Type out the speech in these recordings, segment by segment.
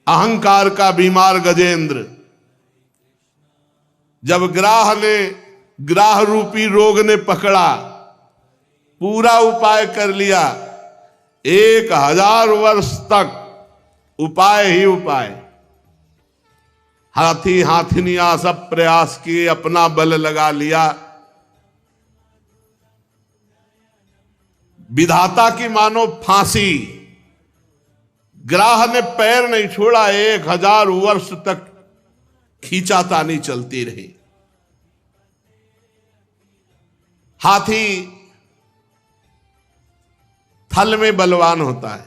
अहंकार का बीमार गजेंद्र, जब ग्राह रूपी रोग ने पकड़ा, पूरा उपाय कर लिया, 1000 वर्ष तक उपाय ही उपाय, हाथी हाथिनियां सब प्रयास किए, अपना बल लगा लिया, विधाता की मानो फांसी, ग्राह ने पैर नहीं छोड़ा, 1000 वर्ष तक खींचातानी चलती रही। हाथी थल में बलवान होता है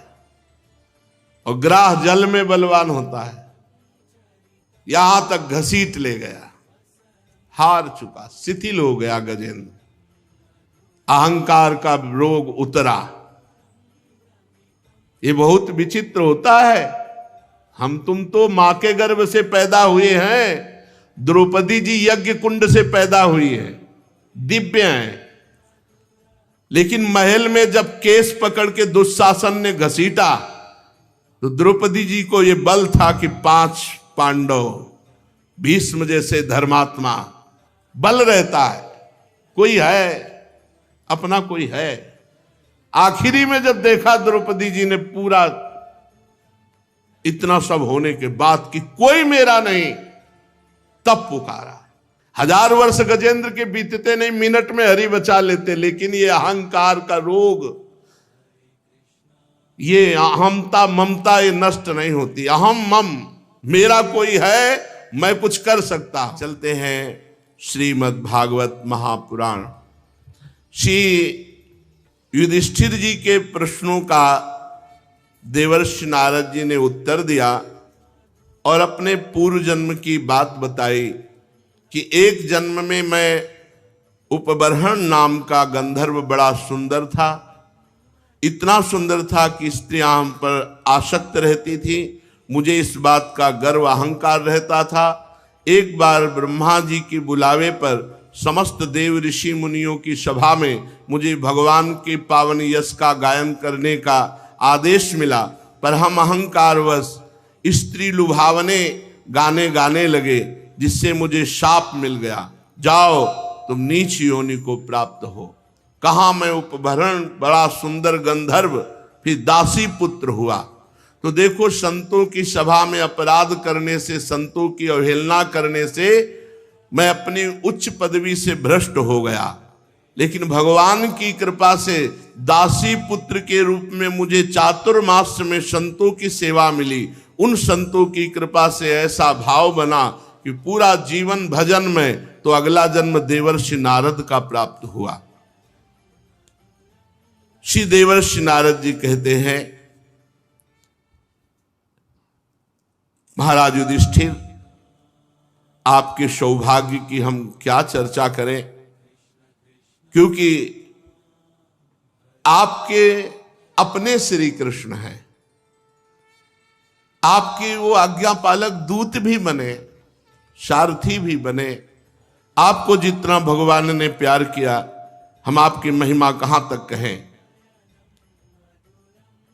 और ग्राह जल में बलवान होता है। यहां तक घसीट ले गया, हार चुका, शिथिल हो गया गजेंद्र, अहंकार का रोग उतरा। ये बहुत विचित्र होता है। हम तुम तो मां के गर्भ से पैदा हुए हैं, द्रौपदी जी यज्ञ कुंड से पैदा हुई है, दिव्य हैं, लेकिन महल में जब केस पकड़ के दुशासन ने घसीटा तो द्रौपदी जी को यह बल था कि 5 पांडव, भीष्म जैसे धर्मात्मा, बल रहता है, कोई है, अपना कोई है। आखिरी में जब देखा द्रौपदी जी ने पूरा इतना सब होने के बाद कि कोई मेरा नहीं, तब पुकारा। 1000 वर्ष गजेंद्र के बीतते नहीं, मिनट में हरि बचा लेते, लेकिन ये अहंकार का रोग, ये अहमता ममता ये नष्ट नहीं होती। अहम मम, मेरा कोई है, मैं कुछ कर सकता। चलते हैं श्रीमद् भागवत महापुराण। श्री युधिष्ठिर जी के प्रश्नों का देवर्षि नारद जी ने उत्तर दिया और अपने पूर्व जन्म की बात बताई कि एक जन्म में मैं उपबर्हण नाम का गंधर्व बड़ा सुंदर था, इतना सुंदर था कि स्त्रियां हम पर आसक्त रहती थी, मुझे इस बात का गर्व अहंकार रहता था। एक बार ब्रह्मा जी के बुलावे पर समस्त देव ऋषि मुनियों की सभा में मुझे भगवान के पावन यश का गायन करने का आदेश मिला, पर हम अहंकारवश स्त्री लुभावने गाने गाने लगे, जिससे मुझे शाप मिल गया, जाओ तुम नीच योनि को प्राप्त हो। कहा मैं उपभरण बड़ा सुंदर गंधर्व, फिर दासी पुत्र हुआ। तो देखो, संतों की सभा में अपराध करने से, संतों की अवहेलना करने से मैं अपनी उच्च पदवी से भ्रष्ट हो गया, लेकिन भगवान की कृपा से दासी पुत्र के रूप में मुझे चातुर्मास में संतों की सेवा मिली। उन संतों की कृपा से ऐसा भाव बना कि पूरा जीवन भजन में, तो अगला जन्म देवर्षि नारद का प्राप्त हुआ। श्री देवर्षि नारद जी कहते हैं, महाराज युधिष्ठिर, आपके सौभाग्य की हम क्या चर्चा करें, क्योंकि आपके अपने श्री कृष्ण हैं, आपके वो आज्ञा पालक दूत भी बने, सारथी भी बने। आपको जितना भगवान ने प्यार किया, हम आपकी महिमा कहां तक कहें।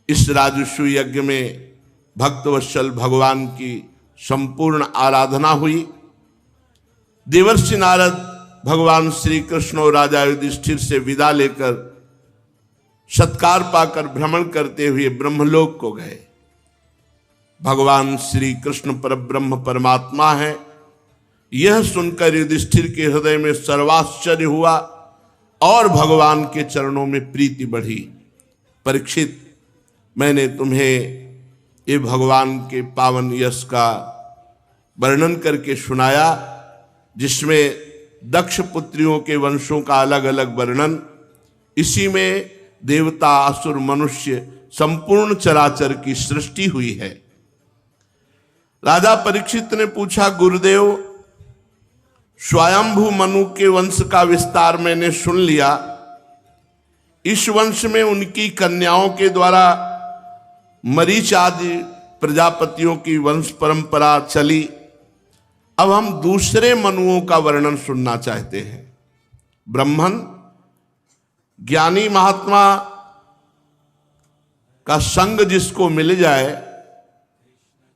इस राजस्व यज्ञ में भक्तवत्सल भगवान की संपूर्ण आराधना हुई। देवर्षि नारद भगवान श्री कृष्ण और राजा युधिष्ठिर से विदा लेकर सत्कार पाकर भ्रमण करते हुए ब्रह्मलोक को गए। भगवान श्री कृष्ण परब्रह्म परमात्मा है, यह सुनकर युधिष्ठिर के हृदय में सर्वाश्चर्य हुआ और भगवान के चरणों में प्रीति बढ़ी। परीक्षित, मैंने तुम्हें ये भगवान के पावन यश का वर्णन करके सुनाया, जिसमें दक्ष पुत्रियों के वंशों का अलग अलग वर्णन, इसी में देवता असुर मनुष्य संपूर्ण चराचर की सृष्टि हुई है। राजा परीक्षित ने पूछा, गुरुदेव, स्वयंभू मनु के वंश का विस्तार मैंने सुन लिया, इस वंश में उनकी कन्याओं के द्वारा मरीच आदि प्रजापतियों की वंश परंपरा चली। अब हम दूसरे मनुओं का वर्णन सुनना चाहते हैं। ब्राह्मण, ज्ञानी महात्मा का संग जिसको मिल जाए,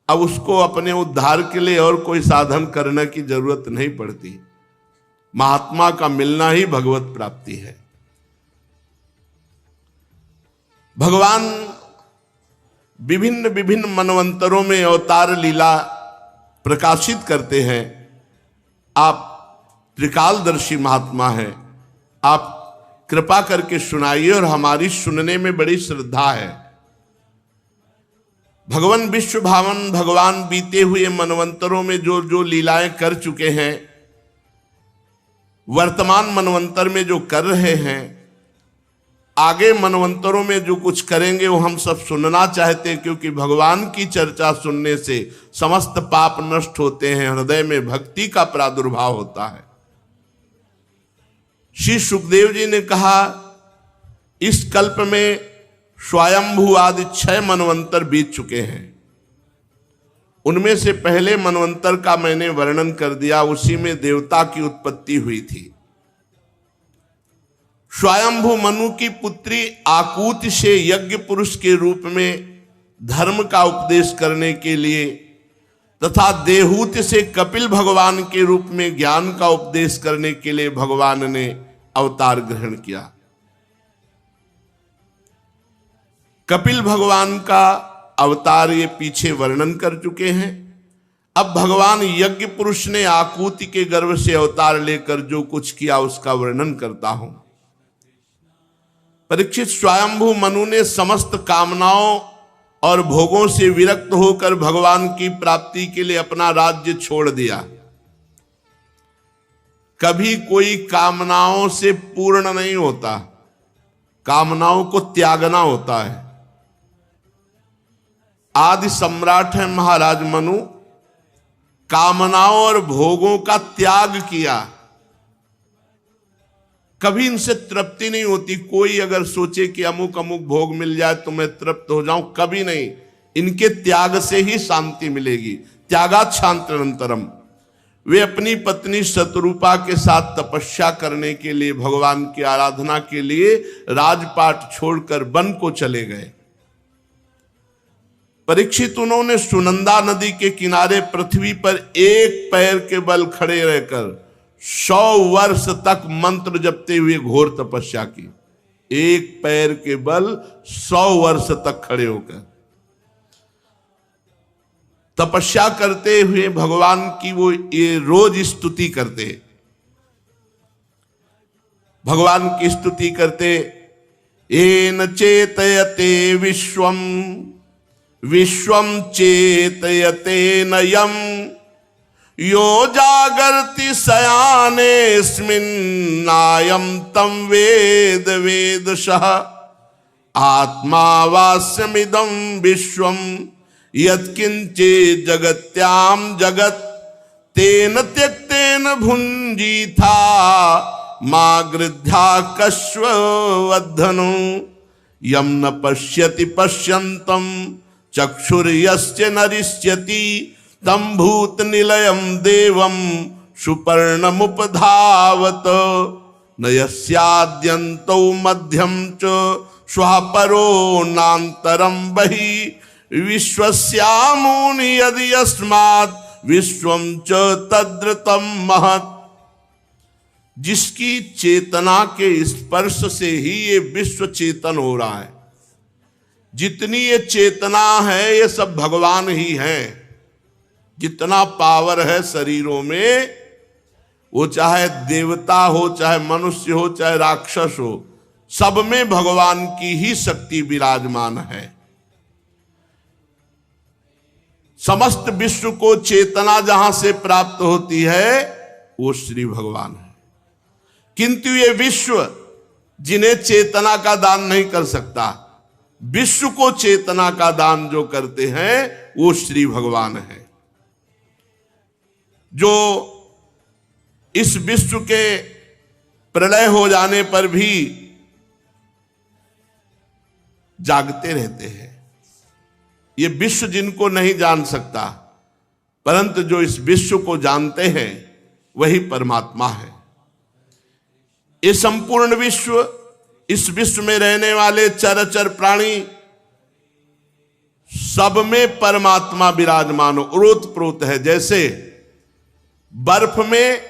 अब उसको अपने उद्धार के लिए और कोई साधन करने की जरूरत नहीं पड़ती। महात्मा का मिलना ही भगवत प्राप्ति है। भगवान विभिन्न विभिन्न मनवंतरों में अवतार लीला प्रकाशित करते हैं। आप त्रिकालदर्शी महात्मा हैं, आप कृपा करके सुनाइए और हमारी सुनने में बड़ी श्रद्धा है। भगवान विश्व भावन भगवान बीते हुए मनवंतरों में जो जो लीलाएं कर चुके हैं, वर्तमान मनवंतर में जो कर रहे हैं, आगे मनवंतरों में जो कुछ करेंगे वो हम सब सुनना चाहते हैं, क्योंकि भगवान की चर्चा सुनने से समस्त पाप नष्ट होते हैं, हृदय में भक्ति का प्रादुर्भाव होता है। श्री सुखदेव जी ने कहा, इस कल्प में स्वयंभू आदि 6 मनवंतर बीत चुके हैं। उनमें से पहले मनवंतर का मैंने वर्णन कर दिया, उसी में देवता की उत्पत्ति हुई थी। स्वयंभू मनु की पुत्री आकूति से यज्ञ पुरुष के रूप में धर्म का उपदेश करने के लिए तथा देहूत से कपिल भगवान के रूप में ज्ञान का उपदेश करने के लिए भगवान ने अवतार ग्रहण किया। कपिल भगवान का अवतार ये पीछे वर्णन कर चुके हैं। अब भगवान यज्ञ पुरुष ने आकूति के गर्भ से अवतार लेकर जो कुछ किया उसका वर्णन करता हूं। परीक्षित, स्वयंभू मनु ने समस्त कामनाओं और भोगों से विरक्त होकर भगवान की प्राप्ति के लिए अपना राज्य छोड़ दिया। कभी कोई कामनाओं से पूर्ण नहीं होता, कामनाओं को त्यागना होता है। आदि सम्राट है महाराज मनु, कामनाओं और भोगों का त्याग किया। कभी इनसे तृप्ति नहीं होती। कोई अगर सोचे कि अमुक अमुक भोग मिल जाए तो मैं तृप्त हो जाऊं, कभी नहीं। इनके त्याग से ही शांति मिलेगी। त्यागात् शांतिरंतरम। वे अपनी पत्नी शतरूपा के साथ तपस्या करने के लिए, भगवान की आराधना के लिए राजपाट छोड़कर वन को चले गए। परीक्षित, उन्होंने सुनंदा नदी के किनारे पृथ्वी पर एक पैर के बल खड़े रहकर 100 वर्ष तक मंत्र जपते हुए घोर तपस्या की। एक पैर के बल 100 वर्ष तक खड़े होकर तपस्या करते हुए भगवान की वो ये रोज स्तुति करते, भगवान की स्तुति करते। येन चेतयते विश्वम विश्वम चेतयते नयम यो जागर्ति शयानेऽस्मिन्नायं तं वेद वेदशः आत्मा वास्यमिदं विश्वं यत्किंचित् जगत्यां जगत् तेन त्यक्तेन भुञ्जीथा मा गृध्या कश्ववद्धनु यं न पश्यति पश्यन्तं चक्षुर्यस्य नरिष्यति तम भूत निलयम देवम सुपर्णमुपधावत न यस्याद्यन्तौ मध्यम च स्वापरो नान्तरं बहि विश्वस्यामूनि यदि यस्मात् विश्वं च तद्रतं महत्। जिसकी चेतना के स्पर्श से ही ये विश्व चेतन हो रहा है। जितनी ये चेतना है ये सब भगवान ही है। जितना पावर है शरीरों में, वो चाहे देवता हो, चाहे मनुष्य हो, चाहे राक्षस हो, सब में भगवान की ही शक्ति विराजमान है। समस्त विश्व को चेतना जहां से प्राप्त होती है वो श्री भगवान है। किंतु ये विश्व जिन्हें चेतना का दान नहीं कर सकता, विश्व को चेतना का दान जो करते हैं वो श्री भगवान है। जो इस विश्व के प्रलय हो जाने पर भी जागते रहते हैं। ये विश्व जिनको नहीं जान सकता, परंतु जो इस विश्व को जानते हैं वही परमात्मा है। ये संपूर्ण विश्व, इस विश्व में रहने वाले चराचर प्राणी सब में परमात्मा विराजमान ओतप्रोत है। जैसे बर्फ में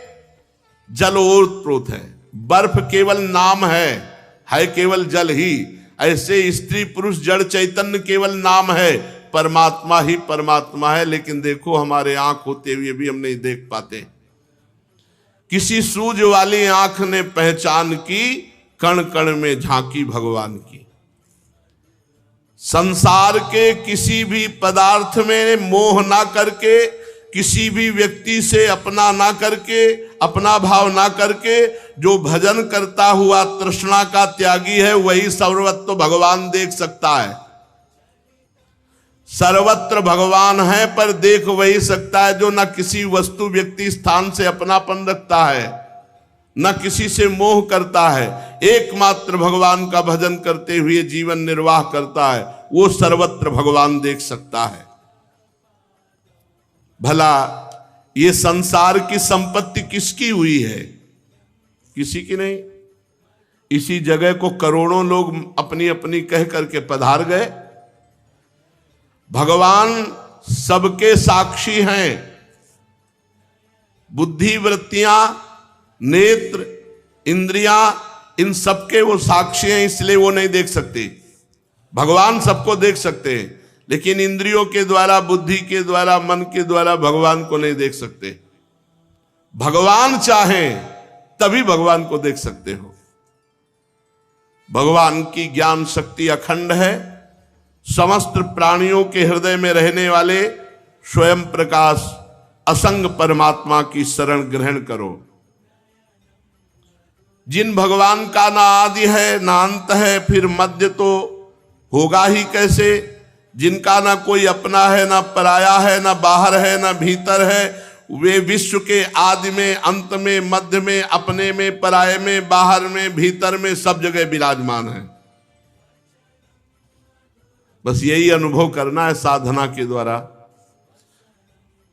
जल ओतप्रोत है, बर्फ केवल नाम है केवल जल ही। ऐसे स्त्री पुरुष जड़ चैतन्य केवल नाम है, परमात्मा ही परमात्मा है। लेकिन देखो हमारे आंख होते हुए भी हम नहीं देख पाते। किसी सूझ वाली आंख ने पहचान की, कण कण में झांकी भगवान की। संसार के किसी भी पदार्थ में मोह ना करके, किसी भी व्यक्ति से अपना ना करके, अपना भाव ना करके जो भजन करता हुआ तृष्णा का त्यागी है, वही सर्वत्र भगवान देख सकता है। सर्वत्र भगवान है पर देख वही सकता है जो न किसी वस्तु व्यक्ति स्थान से अपनापन रखता है, न किसी से मोह करता है। एकमात्र भगवान का भजन करते हुए जीवन निर्वाह करता है, वो सर्वत्र भगवान देख सकता है। भला ये संसार की संपत्ति किसकी हुई है? किसी की नहीं। इसी जगह को करोड़ों लोग अपनी अपनी कह करके पधार गए। भगवान सबके साक्षी हैं। बुद्धि, वृत्तियां, नेत्र, इंद्रियां, इन सबके वो साक्षी हैं, इसलिए वो नहीं देख सकते। भगवान सबको देख सकते हैं, लेकिन इंद्रियों के द्वारा, बुद्धि के द्वारा, मन के द्वारा भगवान को नहीं देख सकते। भगवान चाहें तभी भगवान को देख सकते हो। भगवान की ज्ञान शक्ति अखंड है। समस्त प्राणियों के हृदय में रहने वाले स्वयं प्रकाश असंग परमात्मा की शरण ग्रहण करो। जिन भगवान का ना आदि है ना अंत है, फिर मध्य तो होगा ही कैसे? जिनका ना कोई अपना है, ना पराया है, ना बाहर है, ना भीतर है, वे विश्व के आदि में, अंत में, मध्य में, अपने में, पराये में, बाहर में, भीतर में, सब जगह विराजमान है। बस यही अनुभव करना है साधना के द्वारा।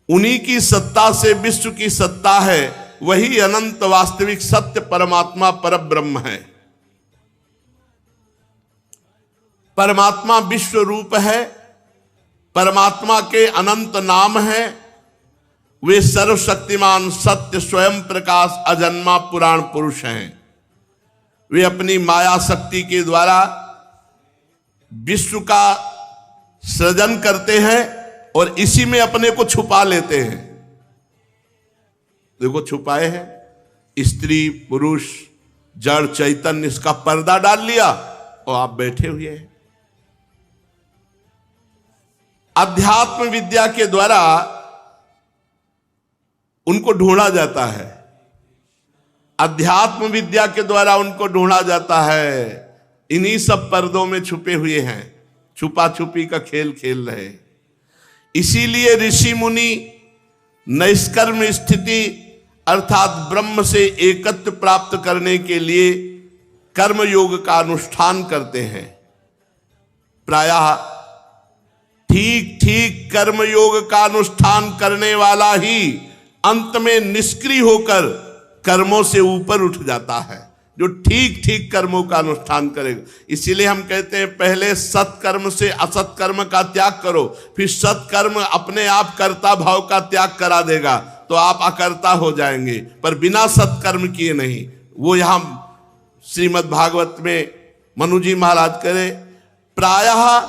उन्हीं की सत्ता से विश्व की सत्ता है। वही अनंत वास्तविक सत्य परमात्मा परब्रह्म है। परमात्मा विश्व रूप है। परमात्मा के अनंत नाम है। वे सर्वशक्तिमान सत्य स्वयं प्रकाश अजन्मा पुराण पुरुष हैं। वे अपनी माया शक्ति के द्वारा विश्व का सृजन करते हैं और इसी में अपने को छुपा लेते हैं। देखो छुपाए हैं, स्त्री पुरुष जड़ चैतन्य, इसका पर्दा डाल लिया और आप बैठे हुए हैं। अध्यात्म विद्या के द्वारा उनको ढूंढा जाता है। अध्यात्म विद्या के द्वारा उनको ढूंढा जाता है। इन्हीं सब पर्दों में छुपे हुए हैं, छुपा छुपी का खेल खेल रहे। इसीलिए ऋषि मुनि नैष्कर्म स्थिति अर्थात ब्रह्म से एकत्व प्राप्त करने के लिए कर्म योग का अनुष्ठान करते हैं। प्रायः ठीक ठीक कर्म योग का अनुष्ठान करने वाला ही अंत में निष्क्रिय होकर कर्मों से ऊपर उठ जाता है, जो ठीक ठीक कर्मों का अनुष्ठान करेगा। इसीलिए हम कहते हैं पहले सत्कर्म से असत कर्म का त्याग करो, फिर सत्कर्म अपने आप कर्ता भाव का त्याग करा देगा तो आप अकर्ता हो जाएंगे, पर बिना सत्कर्म किए नहीं। वो यहां श्रीमद् भागवत में मनु जी महाराज करे, प्रायः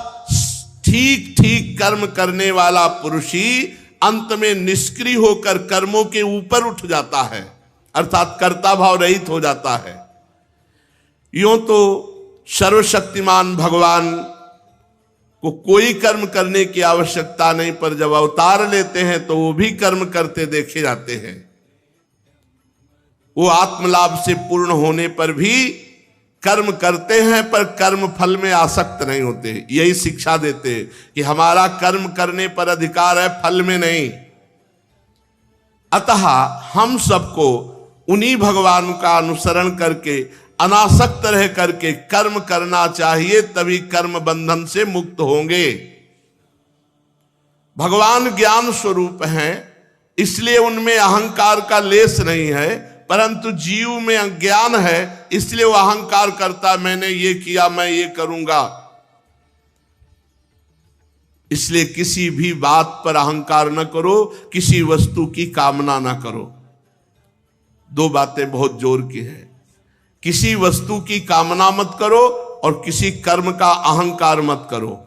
ठीक ठीक कर्म करने वाला पुरुष ही अंत में निष्क्रिय होकर कर्मों के ऊपर उठ जाता है, अर्थात कर्ता भाव रहित हो जाता है। यूं तो सर्वशक्तिमान भगवान को कोई कर्म करने की आवश्यकता नहीं, पर जब अवतार लेते हैं तो वो भी कर्म करते देखे जाते हैं। वो आत्मलाभ से पूर्ण होने पर भी कर्म करते हैं, पर कर्म फल में आसक्त नहीं होते। यही शिक्षा देते हैं कि हमारा कर्म करने पर अधिकार है, फल में नहीं। अतः हम सबको उन्हीं भगवान का अनुसरण करके अनासक्त रह करके कर्म करना चाहिए, तभी कर्म बंधन से मुक्त होंगे। भगवान ज्ञान स्वरूप हैं, इसलिए उनमें अहंकार का लेस नहीं है, परंतु जीव में अज्ञान है, इसलिए वो अहंकार करता, मैंने ये किया, मैं ये करूंगा। इसलिए किसी भी बात पर अहंकार न करो, किसी वस्तु की कामना न करो। दो बातें बहुत जोर की है। किसी वस्तु की कामना मत करो और किसी कर्म का अहंकार मत करो।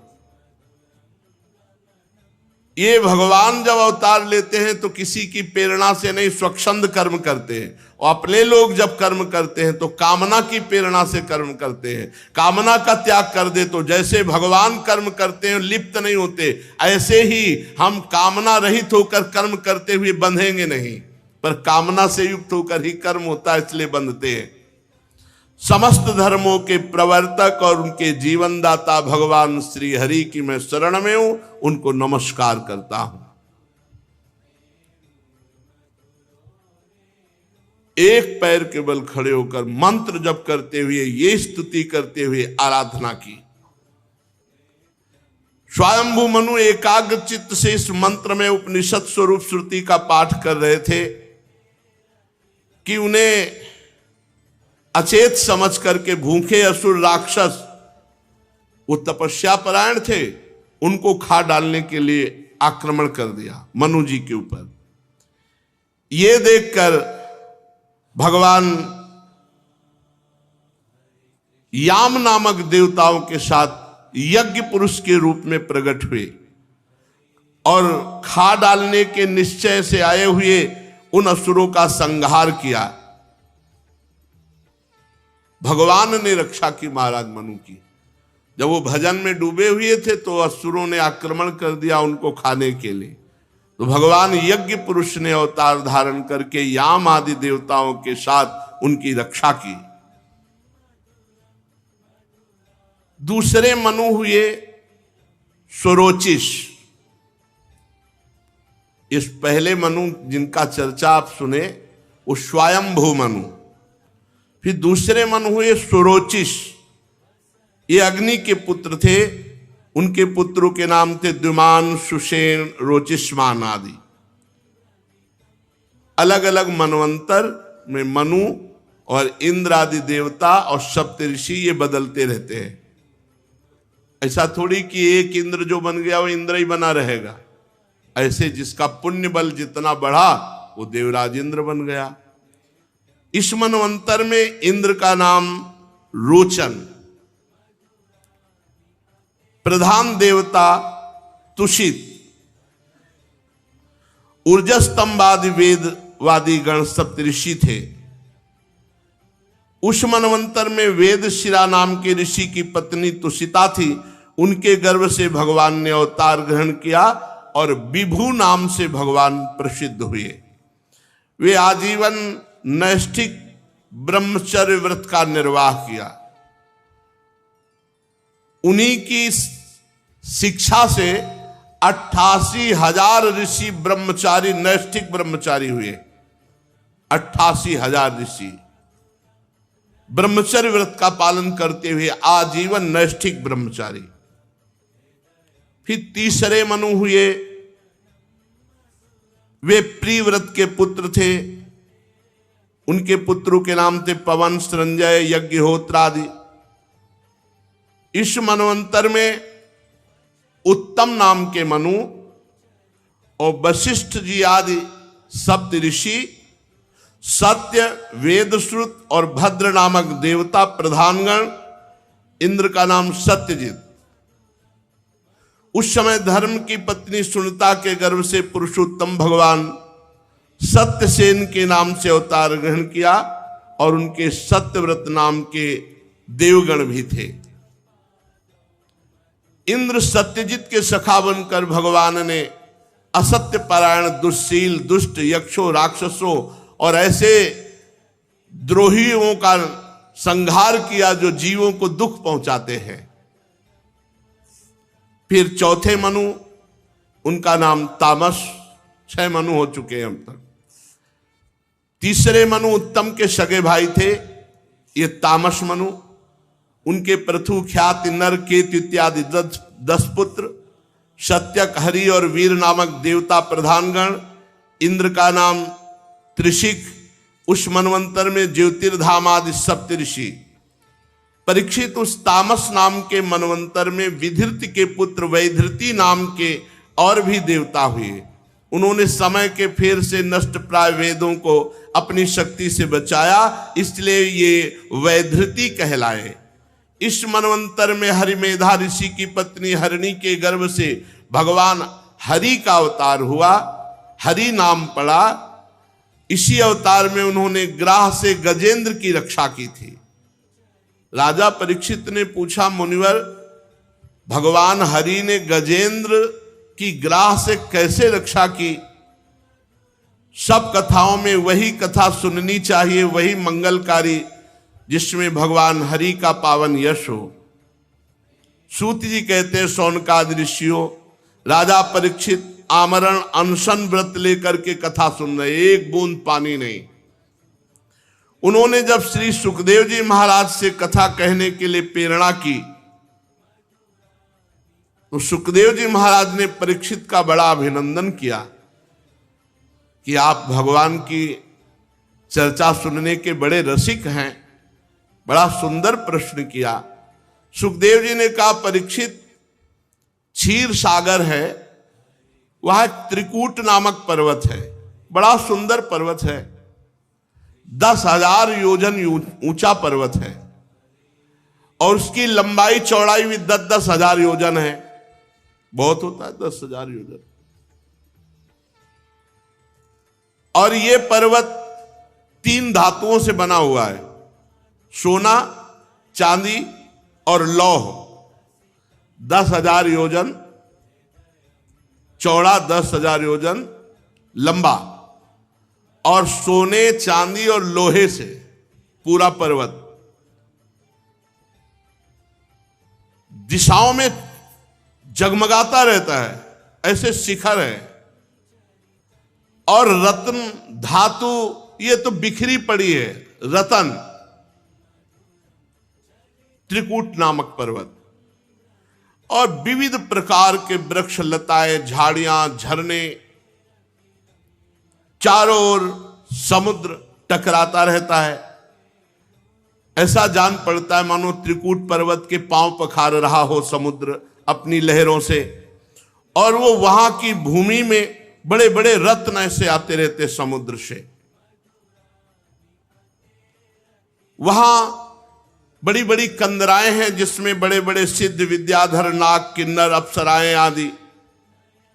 ये भगवान जब अवतार लेते हैं तो किसी की प्रेरणा से नहीं, स्वच्छंद कर्म करते हैं। और अपने लोग जब कर्म करते हैं तो कामना की प्रेरणा से कर्म करते हैं। कामना का त्याग कर दे तो जैसे भगवान कर्म करते हैं लिप्त नहीं होते, ऐसे ही हम कामना रहित होकर कर्म करते हुए बंधेंगे नहीं, पर कामना से युक्त होकर ही कर्म होता है, इसलिए बंधते हैं। समस्त धर्मों के प्रवर्तक और उनके जीवनदाता भगवान श्री हरि की मैं शरण में हूं, उनको नमस्कार करता हूं। एक पैर के बल खड़े होकर मंत्र जप करते हुए, ये स्तुति करते हुए आराधना की। स्वयंभू मनु एकाग्र चित्त से इस मंत्र में उपनिषद स्वरूप श्रुति का पाठ कर रहे थे कि उन्हें अचेत समझ करके भूखे असुर राक्षस, वो तपस्या परायण थे, उनको खा डालने के लिए आक्रमण कर दिया मनु जी के ऊपर। ये देखकर भगवान याम नामक देवताओं के साथ यज्ञ पुरुष के रूप में प्रकट हुए और खा डालने के निश्चय से आए हुए उन असुरों का संहार किया। भगवान ने रक्षा की महाराज मनु की। जब वो भजन में डूबे हुए थे तो असुरों ने आक्रमण कर दिया उनको खाने के लिए, तो भगवान यज्ञ पुरुष ने अवतार धारण करके याम आदि देवताओं के साथ उनकी रक्षा की। दूसरे मनु हुए स्वरोचिष। इस पहले मनु जिनका चर्चा आप सुने वो स्वयंभू मनु। फिर दूसरे मनु हुए स्वरोचिष। ये अग्नि के पुत्र थे, उनके पुत्रों के नाम थे द्युमान, सुषेण, रोचिष्मान आदि। अलग अलग मनवंतर में मनु और इंद्र आदि देवता और सप्तऋषि ये बदलते रहते हैं। ऐसा थोड़ी कि एक इंद्र जो बन गया वो इंद्र ही बना रहेगा। ऐसे जिसका पुण्य बल जितना बढ़ा वो देवराज इंद्र बन गया। इस मनवंतर में इंद्र का नाम रोचन, प्रधान देवता तुषित, ऊर्जस्तंभादि वेदवादी गण सप्तऋषि थे। उस मनवंतर में वेदशिरा नाम के ऋषि की पत्नी तुषिता थी। उनके गर्भ से भगवान ने अवतार ग्रहण किया और विभु नाम से भगवान प्रसिद्ध हुए। वे आजीवन नैष्ठिक ब्रह्मचर्य व्रत का निर्वाह किया। उन्हीं की शिक्षा से 88,000 ऋषि ब्रह्मचारी, नैष्ठिक ब्रह्मचारी हुए। 88,000 ऋषि ब्रह्मचर्य व्रत का पालन करते हुए आजीवन नैष्ठिक ब्रह्मचारी। फिर तीसरे मनु हुए, वे प्रिव्रत के पुत्र थे। उनके पुत्रों के नाम थे पवन, संजय, यज्ञहोत्र आदि। इस मनवंतर में उत्तम नाम के मनु और वशिष्ठ जी आदि सप्त ऋषि, सत्य, वेदश्रुत और भद्र नामक देवता प्रधानगण, इंद्र का नाम सत्यजित। उस समय धर्म की पत्नी सुनीता के गर्भ से पुरुषोत्तम भगवान सत्यसेन के नाम से अवतार ग्रहण किया और उनके सत्यव्रत नाम के देवगण भी थे। इंद्र सत्यजित के सखा बनकर भगवान ने असत्य परायण, दुष्शील, दुष्ट यक्षों, राक्षसों और ऐसे द्रोहियों का संहार किया जो जीवों को दुख पहुंचाते हैं। फिर चौथे मनु, उनका नाम तामस। 6 मनु हो चुके हैं अब तक। तीसरे मनु उत्तम के सगे भाई थे, ये तामस मनु। उनके पृथु, ख्याति, नर, केतु इत्यादि 10 पुत्र, सत्यक, हरि और वीर नामक देवता प्रधानगण। इंद्र का नाम त्रिशिक। उस मनवंतर में ज्योतिर्धाम आदि सप्तऋषि। परीक्षित उस तामस नाम के मनवंतर में विधृति के पुत्र वैधृति नाम के और भी देवता हुए। उन्होंने समय के फेर से नष्ट प्राय वेदों को अपनी शक्ति से बचाया, इसलिए ये वैधृति कहलाए। इस मनवंतर में हरिमेधा ऋषि की पत्नी हरिणी के गर्भ से भगवान हरि का अवतार हुआ, हरि नाम पड़ा। इसी अवतार में उन्होंने ग्राह से गजेंद्र की रक्षा की थी। राजा परीक्षित ने पूछा, मुनिवर भगवान हरि ने गजेंद्र की ग्राह से कैसे रक्षा की? सब कथाओं में वही कथा सुननी चाहिए, वही मंगलकारी जिसमें भगवान हरि का पावन यश हो। सूत जी कहते हैं, शौनकादि ऋषियों, राजा परीक्षित आमरण अनशन व्रत लेकर के कथा सुन रहे, एक बूंद पानी नहीं। उन्होंने जब श्री सुखदेव जी महाराज से कथा कहने के लिए प्रेरणा की, तो सुखदेव जी महाराज ने परीक्षित का बड़ा अभिनंदन किया कि आप भगवान की चर्चा सुनने के बड़े रसिक हैं। बड़ा सुंदर प्रश्न किया। सुखदेव जी ने कहा, परीक्षित क्षीर सागर है, वह त्रिकूट नामक पर्वत है, बड़ा सुंदर पर्वत है, 10,000 योजन ऊंचा पर्वत है और उसकी लंबाई चौड़ाई भी 10,000 योजन है। बहुत होता है 10,000 योजन। और ये पर्वत 3 धातुओं से बना हुआ है, सोना, चांदी और लौह। 10,000 योजन चौड़ा, 10,000 योजन लंबा, और सोने, चांदी और लोहे से पूरा पर्वत। दिशाओं में जगमगाता रहता है, ऐसे शिखर है। और रत्न धातु ये तो बिखरी पड़ी है, रतन। त्रिकूट नामक पर्वत, और विविध प्रकार के वृक्ष, लताएं, झाड़ियां, झरने, चारों ओर समुद्र टकराता रहता है। ऐसा जान पड़ता है मानो त्रिकूट पर्वत के पांव पखार रहा हो समुद्र अपनी लहरों से। और वो वहां की भूमि में बड़े बड़े रत्न ऐसे आते रहते समुद्र से। वहां बड़ी बड़ी कंदराएं हैं जिसमें बड़े बड़े सिद्ध, विद्याधर, नाग, किन्नर, अप्सराएं आदि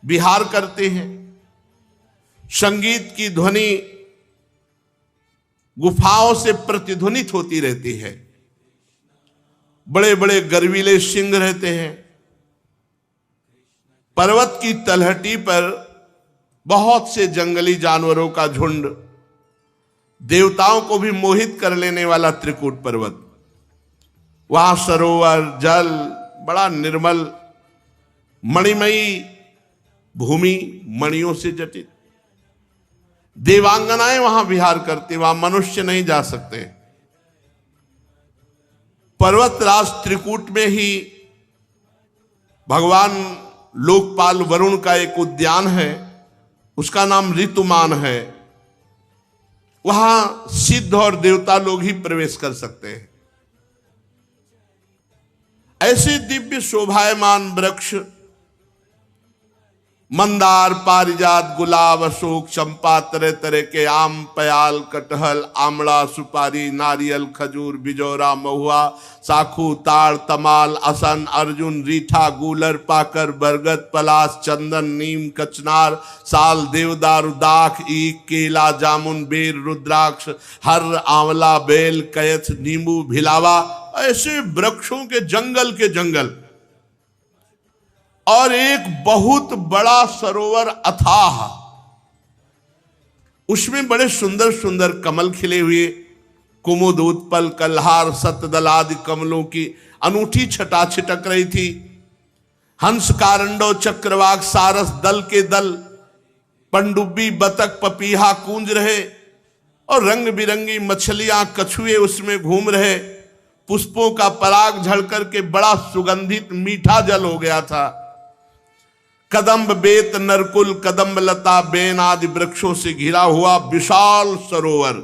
विहार करते हैं। संगीत की ध्वनि गुफाओं से प्रतिध्वनित होती रहती है। बड़े बड़े गर्वीले सिंह रहते हैं। पर्वत की तलहटी पर बहुत से जंगली जानवरों का झुंड, देवताओं को भी मोहित कर लेने वाला त्रिकूट पर्वत। वहां सरोवर, जल, बड़ा निर्मल, मणिमयी भूमि, मणियों से जटित। देवांगनाएं वहां विहार करती, वहां मनुष्य नहीं जा सकते। पर्वतराज त्रिकूट में ही भगवान लोकपाल वरुण का एक उद्यान है, उसका नाम ऋतुमान है। वहां सिद्ध और देवता लोग ही प्रवेश कर सकते हैं। ऐसे दिव्य शोभायमान वृक्ष, मंदार, पारिजात, गुलाब, अशोक, चंपा, तरह तरह के आम, पयाल, कटहल, आमला, सुपारी, नारियल, खजूर, बिजौरा, महुआ, साखू, ताड़, तमाल, असन, अर्जुन, रीठा, गूलर, पाकर, बरगद, पलास, चंदन, नीम, कचनार, साल, देवदार, दाख, ईख, केला, जामुन, बेर, रुद्राक्ष, हर, आंवला, बेल, कयथ, नींबू, भिलावा, ऐसे वृक्षों के जंगल और एक बहुत बड़ा सरोवर अथाह। उसमें बड़े सुंदर सुंदर कमल खिले हुए, कुमुद, उत्पल, कल्हार, सतदल आदि कमलों की अनूठी छटा छिटक रही थी। हंस, कारंडो, चक्रवाक, सारस, दल के दल, पंडुब्बी, बतख, पपीहा कूंज रहे और रंग बिरंगी मछलियां, कछुए उसमें घूम रहे। पुष्पों का पराग झड़ करके बड़ा सुगंधित मीठा जल हो गया था। कदम्ब, बेत, नरकुल, कदम्ब लता, बेन आदि वृक्षों से घिरा हुआ विशाल सरोवर।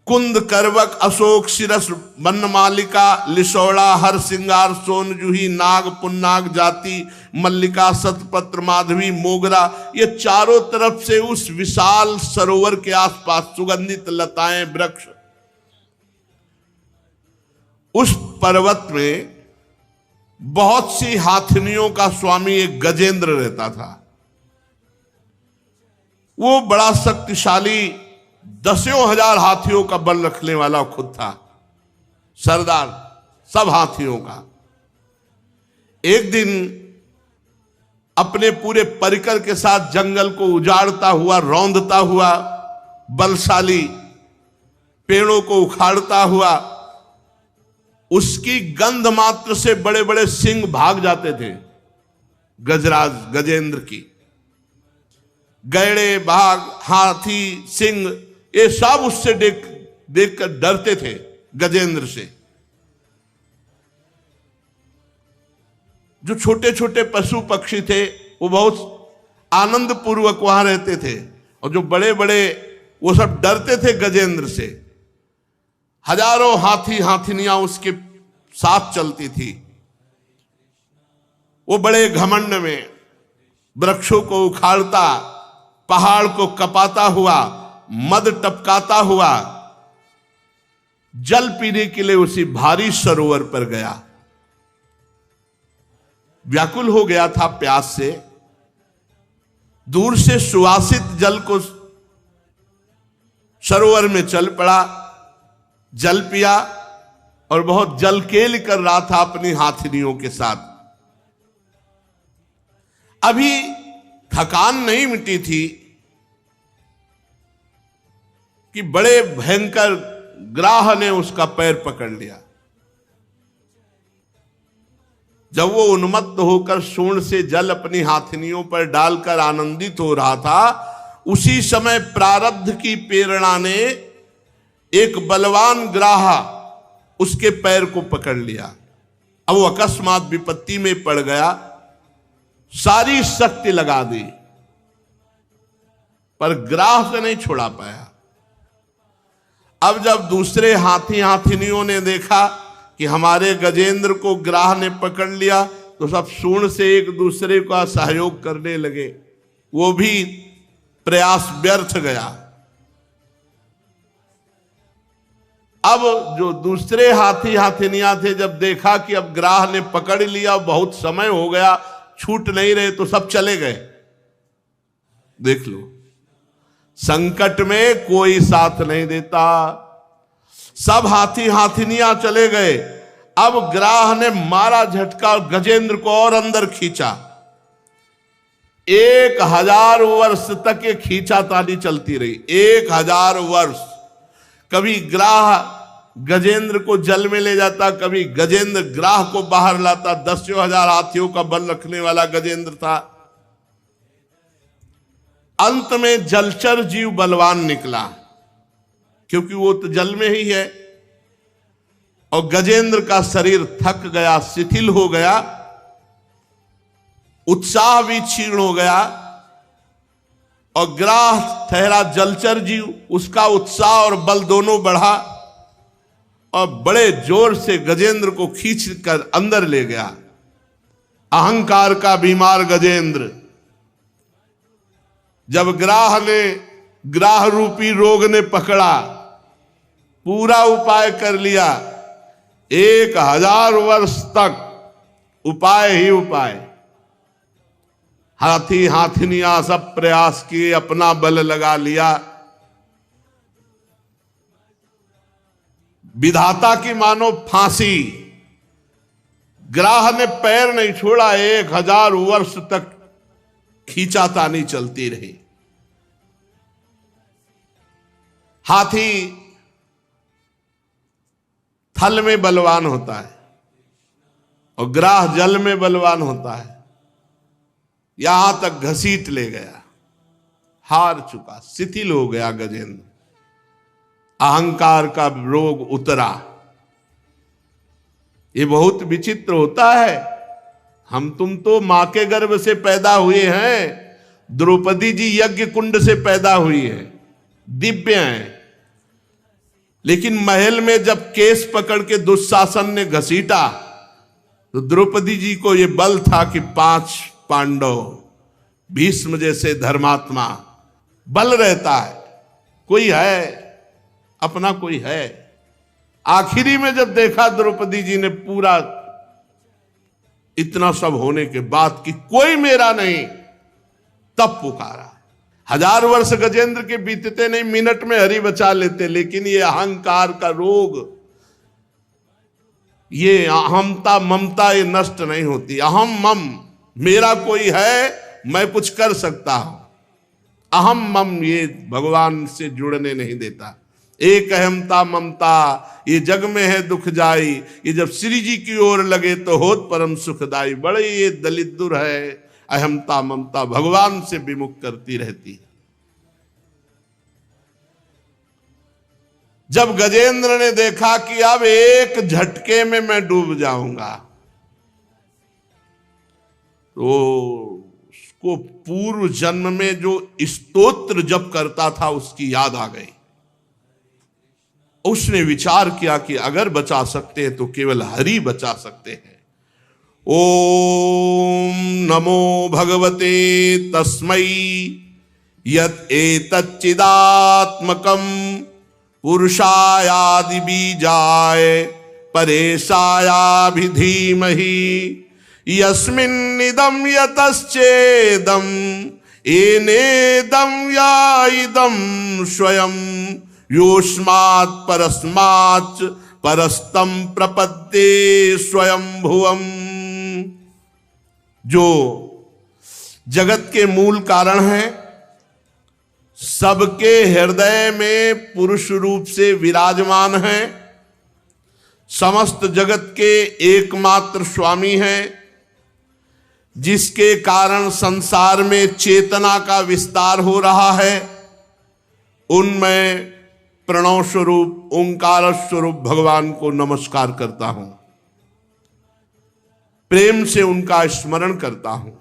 कुंद करवक अशोक शिरस वनमालिका लिशौड़ा हर सिंगार सोन जूही नाग पुन्नाग जाति मल्लिका सतपत्र माधवी मोगरा, ये चारों तरफ से उस विशाल सरोवर के आसपास सुगंधित लताएं वृक्ष। उस पर्वत में बहुत सी हाथिनियों का स्वामी एक गजेंद्र रहता था। वो बड़ा शक्तिशाली 10,000 हाथियों का बल रखने वाला खुद था, सरदार सब हाथियों का। एक दिन अपने पूरे परिकर के साथ जंगल को उजाड़ता हुआ, रौंदता हुआ, बलशाली पेड़ों को उखाड़ता हुआ, उसकी गंध मात्र से बड़े बड़े सिंह भाग जाते थे। गजराज गजेंद्र की गैड़े, बाघ, हाथी, सिंह, ये सब उससे देखकर डरते थे गजेंद्र से। जो छोटे छोटे पशु पक्षी थे वो बहुत आनंद पूर्वक वहां रहते थे, और जो बड़े बड़े वो सब डरते थे गजेंद्र से। हजारों हाथी हाथिनियां उसके साथ चलती थी। वो बड़े घमंड में वृक्षों को उखाड़ता, पहाड़ को कपाता हुआ, मद टपकाता हुआ जल पीने के लिए उसी भारी सरोवर पर गया। व्याकुल हो गया था प्यास से। दूर से सुवासित जल को सरोवर में चल पड़ा, जल पिया और बहुत जलकेल कर रहा था अपनी हाथिनियों के साथ। अभी थकान नहीं मिटी थी कि बड़े भयंकर ग्राह ने उसका पैर पकड़ लिया। जब वो उन्मत्त होकर सूंड से जल अपनी हाथिनियों पर डालकर आनंदित हो रहा था, उसी समय प्रारब्ध की प्रेरणा ने एक बलवान ग्राह उसके पैर को पकड़ लिया। अब वो अकस्मात विपत्ति में पड़ गया, सारी शक्ति लगा दी, पर ग्राह से नहीं छुड़ा पाया। अब जब दूसरे हाथी हाथिनियों ने देखा कि हमारे गजेंद्र को ग्राह ने पकड़ लिया, तो सब सूंड से एक दूसरे का सहयोग करने लगे। वो भी प्रयास व्यर्थ गया। अब जो दूसरे हाथी हाथिनियां थे, जब देखा कि अब ग्राह ने पकड़ लिया, बहुत समय हो गया, छूट नहीं रहे, तो सब चले गए। देख लो, संकट में कोई साथ नहीं देता। सब हाथी हाथिनियां चले गए। अब ग्राह ने मारा झटका और गजेंद्र को और अंदर खींचा। 1000 वर्ष तक ये खींचातानी चलती रही। 1000 वर्ष। कभी ग्राह गजेंद्र को जल में ले जाता, कभी गजेंद्र ग्राह को बाहर लाता। 10,000 हाथियों का बल रखने वाला गजेंद्र था। अंत में जलचर जीव बलवान निकला, क्योंकि वो तो जल में ही है। और गजेंद्र का शरीर थक गया, शिथिल हो गया, उत्साह भी क्षीण हो गया। और ग्राह ठहरा जलचर जीव, उसका उत्साह और बल दोनों बढ़ा और बड़े जोर से गजेंद्र को खींच कर अंदर ले गया। अहंकार का बीमार गजेंद्र। जब ग्राह रूपी रोग ने पकड़ा, पूरा उपाय कर लिया। 1000 वर्ष तक उपाय ही उपाय। हाथी हाथिनियां सब प्रयास किए, अपना बल लगा लिया। विधाता की मानो फांसी। ग्राह ने पैर नहीं छोड़ा। 1000 वर्ष तक खींचातानी चलती रही। हाथी थल में बलवान होता है और ग्राह जल में बलवान होता है। यहां तक घसीट ले गया, हार चुका, शिथिल हो गया गजेंद्र। अहंकार का रोग उतरा। ये बहुत विचित्र होता है। हम तुम तो मां के गर्भ से पैदा हुए हैं। द्रौपदी जी यज्ञ कुंड से पैदा हुई है, दिव्य हैं। लेकिन महल में जब केस पकड़ के दुशासन ने घसीटा तो द्रौपदी जी को यह बल था कि 5 पांडव, भीष्म जैसे धर्मात्मा, बल रहता है, कोई है, अपना कोई है। आखिरी में जब देखा द्रौपदी जी ने पूरा इतना सब होने के बाद कि कोई मेरा नहीं, तब पुकारा। 1000 वर्ष गजेंद्र के बीतते नहीं, मिनट में हरि बचा लेते, लेकिन ये अहंकार का रोग, ये अहमता ममता ये नष्ट नहीं होती। अहम मम, मेरा कोई है, मैं कुछ कर सकता हूं। अहम मम ये भगवान से जुड़ने नहीं देता। एक अहमता ममता ये जग में है दुख जाई, ये जब श्री जी की ओर लगे तो होत परम सुखदाई। बड़े ये दलिद्र है, अहमता ममता भगवान से विमुख करती रहती है। जब गजेंद्र ने देखा कि अब एक झटके में मैं डूब जाऊंगा, तो उसको पूर्व जन्म में जो स्तोत्र जप करता था उसकी याद आ गई। उसने विचार किया कि अगर बचा सकते हैं तो केवल हरि बचा सकते हैं। ओम नमो भगवते तस्मै यत् एतच्चिदात्मकं पुरुषायादि बीजाय परेशायाभिधीमहि यस्मिन्निदं यतश्चेदं येनेदं या इदं स्वयं योस्मात् परस्माच् परस्तं प्रपद्ये स्वयं भुवम्। जो जगत के मूल कारण हैं, सबके हृदय में पुरुष रूप से विराजमान हैं, समस्त जगत के एकमात्र स्वामी हैं, जिसके कारण संसार में चेतना का विस्तार हो रहा है, उनमें प्रणव स्वरूप ओंकार स्वरूप भगवान को नमस्कार करता हूं, प्रेम से उनका स्मरण करता हूं।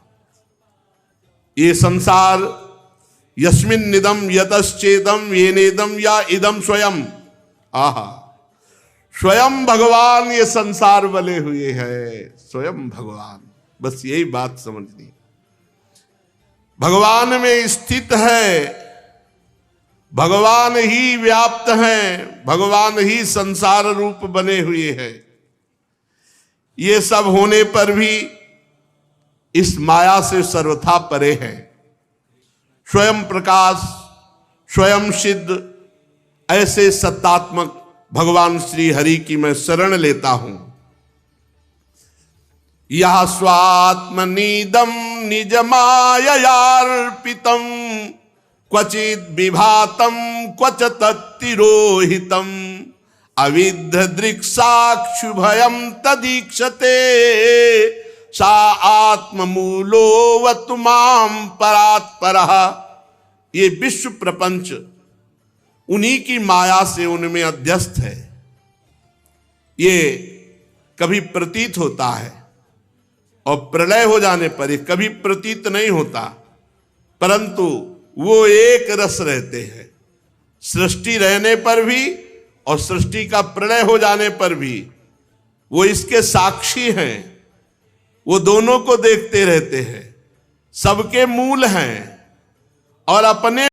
ये संसार यस्मिन् निदम यतश्चेदम येनेदम या इदम स्वयं, आहा, स्वयं भगवान ये संसार बने हुए हैं, स्वयं भगवान। बस यही बात समझनी, भगवान में स्थित है, भगवान ही व्याप्त हैं, भगवान ही संसार रूप बने हुए हैं। ये सब होने पर भी इस माया से सर्वथा परे हैं। स्वयं प्रकाश, स्वयं सिद्ध, ऐसे सत्तात्मक भगवान श्री हरि की मैं शरण लेता हूं। यह स्वात्मनीदम निज माययार्पितम क्वचिद विभातम क्वच तत्तिरोहितम अविद्ध दृक्साक्षुभयम तदीक्षते सा आत्ममूलो वतुमाम परात्परः। ये विश्व प्रपंच उन्हीं की माया से उनमें अध्यस्त है। ये कभी प्रतीत होता है और प्रलय हो जाने पर ये कभी प्रतीत नहीं होता, परंतु वो एक रस रहते हैं। सृष्टि रहने पर भी और सृष्टि का प्रलय हो जाने पर भी वो इसके साक्षी हैं, वो दोनों को देखते रहते हैं, सबके मूल हैं और अपने